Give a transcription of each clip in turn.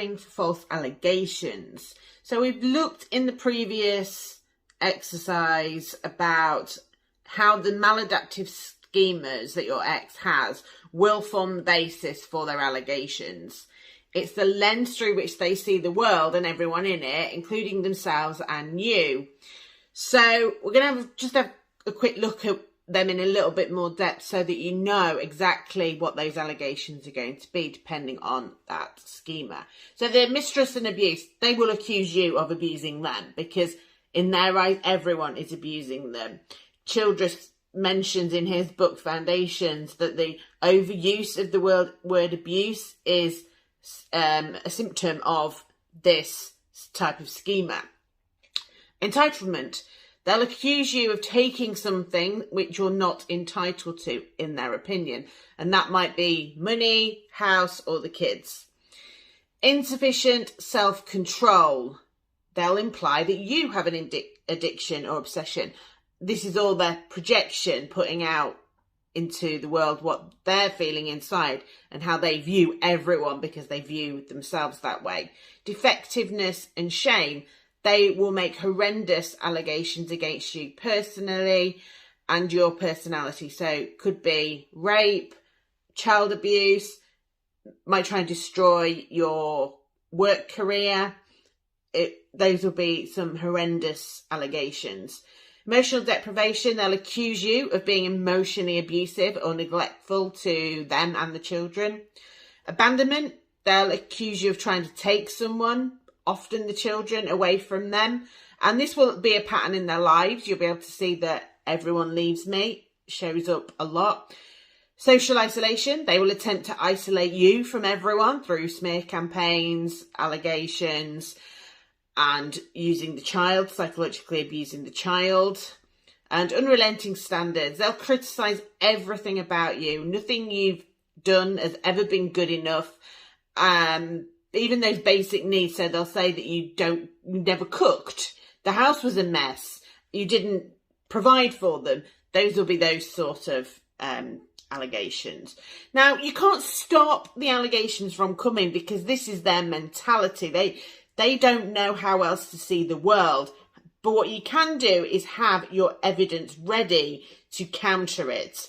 preparing for false allegations. So we've looked in the previous exercise about how the maladaptive schemas that your ex has will form the basis for their allegations. It's the lens through which they see the world and everyone in it, including themselves and you. So we're going to have a quick look at them in a little bit more depth so that you know exactly what those allegations are going to be depending on that schema. So the mistrust and abuse, they will accuse you of abusing them because in their eyes, everyone is abusing them. Childress mentions in his book Foundations that the overuse of the word abuse is a symptom of this type of schema. Entitlement. They'll accuse you of taking something which you're not entitled to, in their opinion. And that might be money, house, or the kids. Insufficient self-control. They'll imply that you have an addiction or obsession. This is all their projection, putting out into the world what they're feeling inside and how they view everyone because they view themselves that way. Defectiveness and shame. They will make horrendous allegations against you personally and your personality. So it could be rape, child abuse, might try and destroy your work career. Those will be some horrendous allegations. Emotional deprivation, they'll accuse you of being emotionally abusive or neglectful to them and the children. Abandonment, they'll accuse you of trying to take someone, often the children, away from them. And this will be a pattern in their lives. You'll be able to see that everyone leaves me, shows up a lot. Social isolation, they will attempt to isolate you from everyone through smear campaigns, allegations, and using the child, psychologically abusing the child. And unrelenting standards, they'll criticise everything about you. Nothing you've done has ever been good enough. Even those basic needs, so they'll say that you never cooked, the house was a mess, you didn't provide for them. Those will be those sort of allegations. Now, you can't stop the allegations from coming because this is their mentality. They don't know how else to see the world. But what you can do is have your evidence ready to counter it.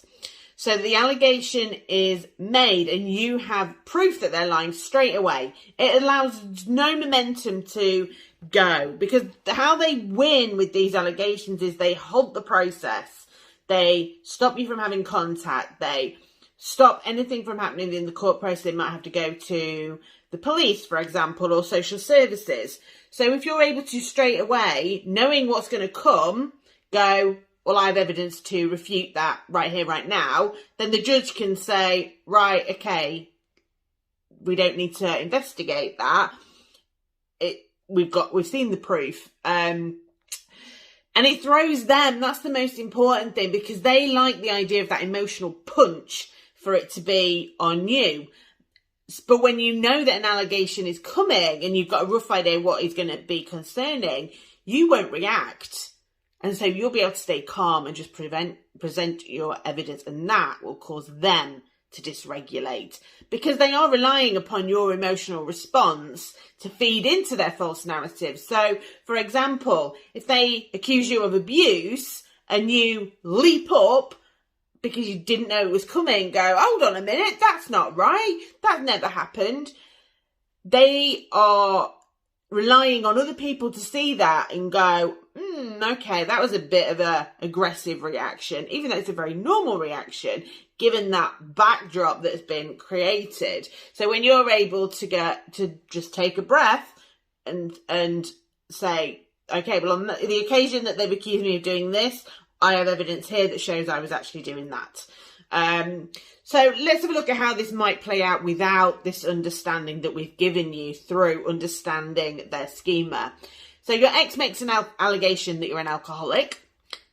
So the allegation is made and you have proof that they're lying straight away. It allows no momentum to go because how they win with these allegations is they halt the process. They stop you from having contact. They stop anything from happening in the court process. They might have to go to the police, for example, or social services. So if you're able to straight away, knowing what's going to come, go, well, I have evidence to refute that right here, right now, then the judge can say, right, okay, we don't need to investigate that. We've seen the proof. And it throws them, that's the most important thing, because they like the idea of that emotional punch for it to be on you. But when you know that an allegation is coming and you've got a rough idea what is going to be concerning, you won't react. And so you'll be able to stay calm and just present your evidence, and that will cause them to dysregulate because they are relying upon your emotional response to feed into their false narrative. So, for example, if they accuse you of abuse and you leap up because you didn't know it was coming, go, hold on a minute, that's not right, that never happened. They are relying on other people to see that and go, okay, that was a bit of a aggressive reaction, even though it's a very normal reaction, given that backdrop that's been created. So when you're able to get to just take a breath and say, okay, well, on the occasion that they've accused me of doing this, I have evidence here that shows I was actually doing that. So let's have a look at how this might play out without this understanding that we've given you through understanding their schema. So your ex makes an allegation that you're an alcoholic.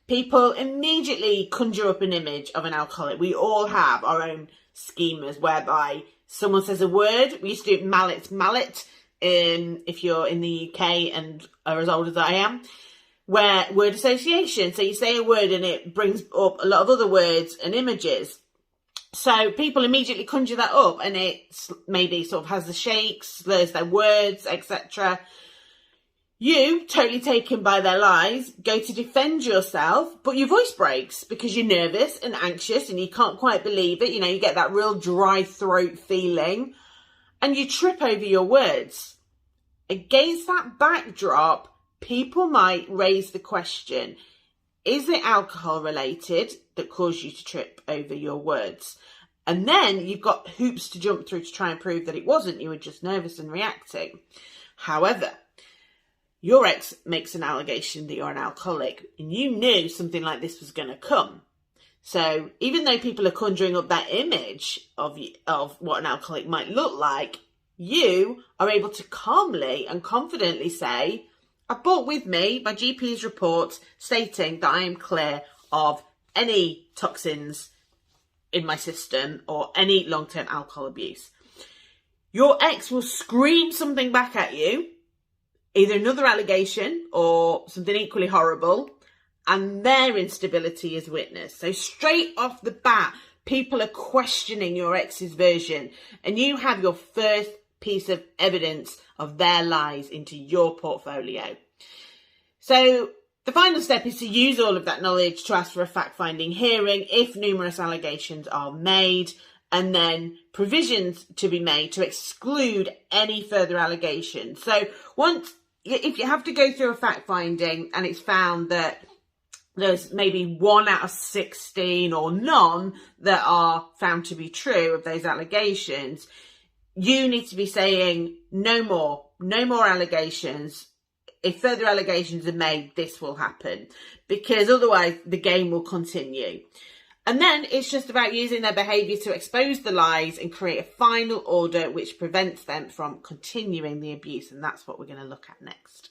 People immediately conjure up an image of an alcoholic. We all have our own schemas whereby someone says a word. We used to do mallet if you're in the UK and are as old as I am, where word association. So you say a word and it brings up a lot of other words and images. So people immediately conjure that up, and it's maybe sort of has the shakes, slurs their words, etc. You, totally taken by their lies, go to defend yourself, but your voice breaks because you're nervous and anxious and you can't quite believe it. You know, you get that real dry throat feeling and you trip over your words. Against that backdrop, people might raise the question, is it alcohol related that caused you to trip over your words? And then you've got hoops to jump through to try and prove that it wasn't. You were just nervous and reacting. However, your ex makes an allegation that you're an alcoholic and you knew something like this was going to come. So even though people are conjuring up that image of what an alcoholic might look like, you are able to calmly and confidently say, I've brought with me my GP's report stating that I am clear of any toxins in my system or any long-term alcohol abuse. Your ex will scream something back at you, either another allegation or something equally horrible, and their instability is witnessed. So straight off the bat, people are questioning your ex's version, and you have your first piece of evidence of their lies into your portfolio. So the final step is to use all of that knowledge to ask for a fact-finding hearing if numerous allegations are made, and then provisions to be made to exclude any further allegations. So if you have to go through a fact-finding and it's found that there's maybe 1 out of 16 or none that are found to be true of those allegations, you need to be saying no more allegations. If further allegations are made, this will happen, because otherwise the game will continue. And then it's just about using their behaviour to expose the lies and create a final order which prevents them from continuing the abuse. And that's what we're going to look at next.